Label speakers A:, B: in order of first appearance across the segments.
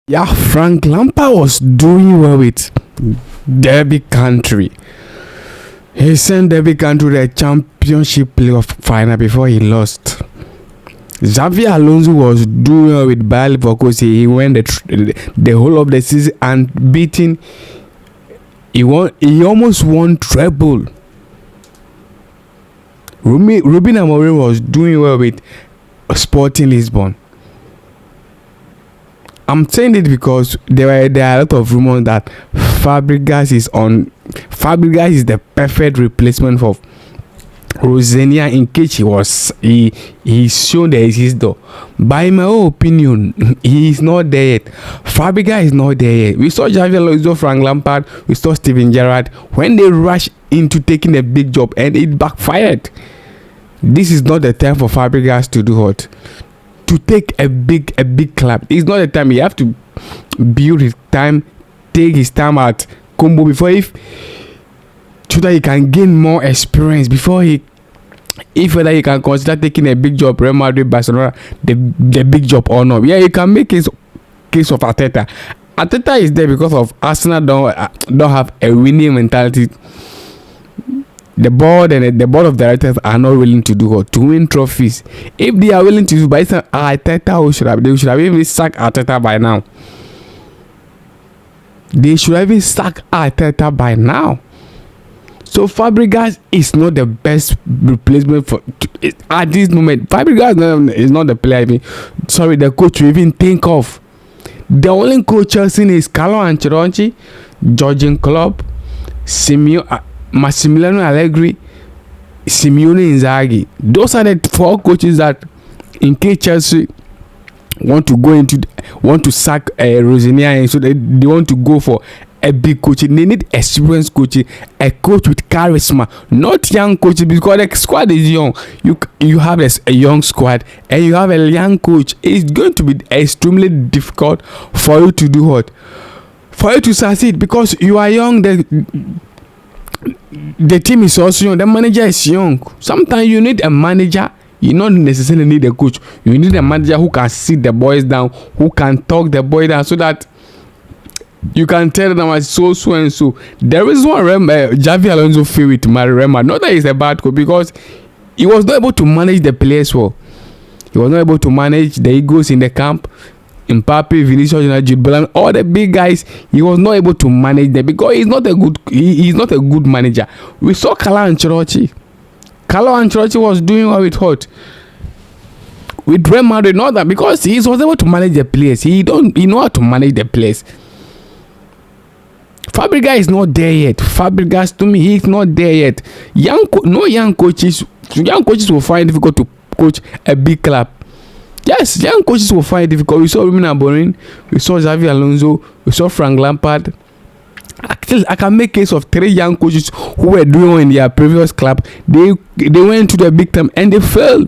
A: Yeah, Frank Lampard was doing well with Derby Country. He sent Derby Country to the championship playoff final before he lost. Xavi Alonso was doing well with Bayer Leverkusen. He went the whole of the season unbeaten. He almost won treble. Ruben Amorim was doing well with Sporting Lisbon. I'm saying it because there are a lot of rumors that Fabregas is the perfect replacement for Rosenia in case he's shown there is his door. By my own opinion, he is not there yet. Fabregas is not there yet. We saw Xavi Alonso, Frank Lampard, we saw Steven Gerrard when they rushed into taking a big job and it backfired. This is not the time for Fabregas to do what? To take a big club. It's not the time. He have to build his time, take his time at Combo before so that he can gain more experience before whether he can consider taking a big job, Real Madrid, Barcelona, the big job or not. Yeah, you can make case of Arteta. Arteta is there because of Arsenal don't have a winning mentality. The board and the board of directors are not willing to do what? To win trophies. If they are willing to do, by some Arteta, they should have even sacked Arteta by now. They should have even sacked Arteta by now. So Fabregas is not the best replacement for at this moment. Fabregas is not the player. The coach to even think of. The only coach Chelsea is Carlo Ancelotti, Jurgen Klopp, Massimiliano Allegri, Simeone Inzaghi. Those are the four coaches that, in case Chelsea want to sack Rosenia, and so they want to go for a big coach. They need experienced coach, a coach with charisma, not young coaches, because the squad is young. You have a young squad and you have a young coach. It's going to be extremely difficult for you to do what? For you to succeed, because you are young. The team is also young. The manager is young. Sometimes you need a manager. You don't necessarily need a coach. You need a manager who can sit the boys down, who can talk the boys down, so that you can tell them as so and so. There is one Xavi Alonso feel with Marema. Not that he's a bad coach, because he was not able to manage the players well. He was not able to manage the egos in the camp. Mbappe, Vinicius, Jude Bellingham, all the big guys, he was not able to manage them because he's not a good manager. We saw Carlo Ancelotti. Carlo Ancelotti was doing well with what? With Real Madrid, not that because he was able to manage the players. He know how to manage the players. Fabregas is not there yet. Fabregas, to me, he's not there yet. Young coaches will find it difficult to coach a big club. Yes, young coaches will find it difficult. We saw Ruben Amorim, we saw Xavi Alonso, we saw Frank Lampard. I can make case of 3 young coaches who were doing well in their previous club. They went to the big time and they failed.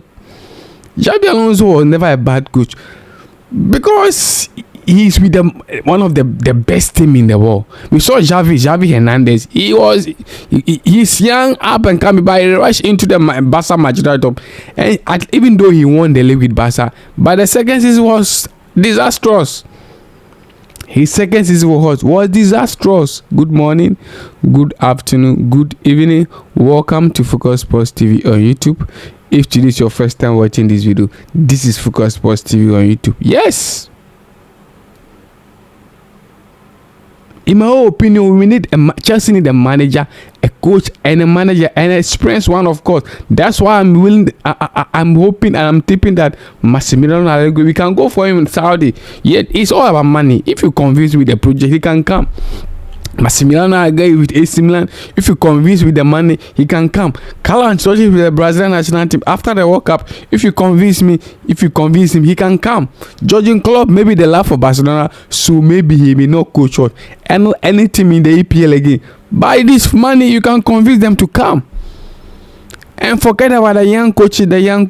A: Xavi Alonso was never a bad coach because he's with one of the best team in the world. We saw Xavi Hernandez. He's young, up and coming, but he rushed into the Barca Madrid top. And even though he won the league with Barca, but the second season was disastrous. His second season was disastrous. Good morning, good afternoon, good evening. Welcome to Focus Sports TV on YouTube. If today is your first time watching this video, this is Focus Sports TV on YouTube. Yes. In my own opinion, Chelsea need a manager, a coach, and a manager, and an experienced one, of course. That's why I'm willing. I'm hoping and I'm tipping that Massimiliano Allegri, we can go for him in Saudi. Yet it's all about money. If you convince with the project, he can come. Massimiliano Allegri with AC Milan, if you convince with the money, he can come. Carlo Ancelotti with the Brazilian national team after the World Cup, if you convince him, he can come. Jurgen Klopp, maybe the love for Barcelona, so maybe he may not coach out and any team in the EPL again. By this money, you can convince them to come. And forget about the young coaches. The young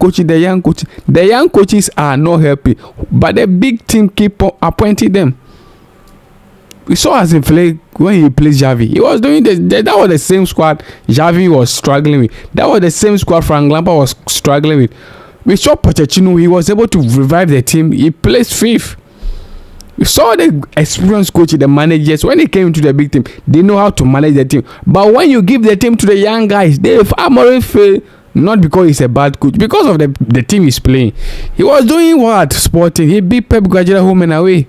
A: coaches are not happy, but the big team keep appointing them. We saw as in play when he played Xavi. He was doing that was the same squad Xavi was struggling with. That was the same squad Frank Lampard was struggling with. We saw Pochettino. He was able to revive the team. He placed 5th. We saw the experienced coach, the managers, when they came to the big team, they know how to manage the team. But when you give the team to the young guys, they far more fail. Not because he's a bad coach, because of the team he's playing. He was doing what? Sporting. He beat Pep Guardiola home and away.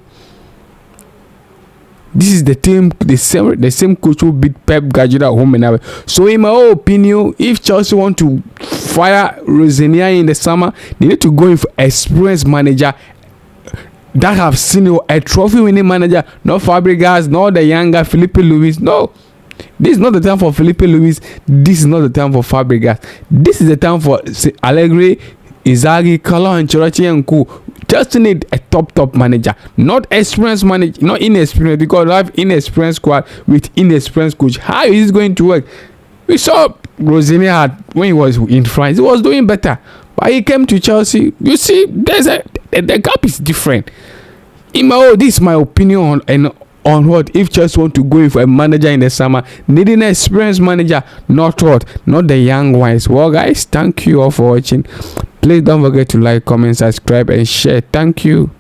A: This is the team, the same coach who beat Pep Guardiola home and away. So in my own opinion, if Chelsea want to fire Rosenior in the summer, they need to go in for experienced manager that have seen a trophy winning manager, not Fabregas, not the younger Felipe Luis. No, this is not the time for Felipe Luis. This is not the time for Fabregas. This is the time for Allegri, Inzaghi, Carlo Ancelotti and co. Just need a top manager, not experienced manager, not inexperienced, because I have inexperienced squad with inexperienced coach. How is it going to work? We saw Rosenior when he was in France, he was doing better, but he came to Chelsea. You see, the gap is different. This is my opinion on what if Chelsea want to go in for a manager in the summer, needing an experienced manager, not the young ones. Well, guys, thank you all for watching. Please don't forget to like, comment, subscribe, and share. Thank you.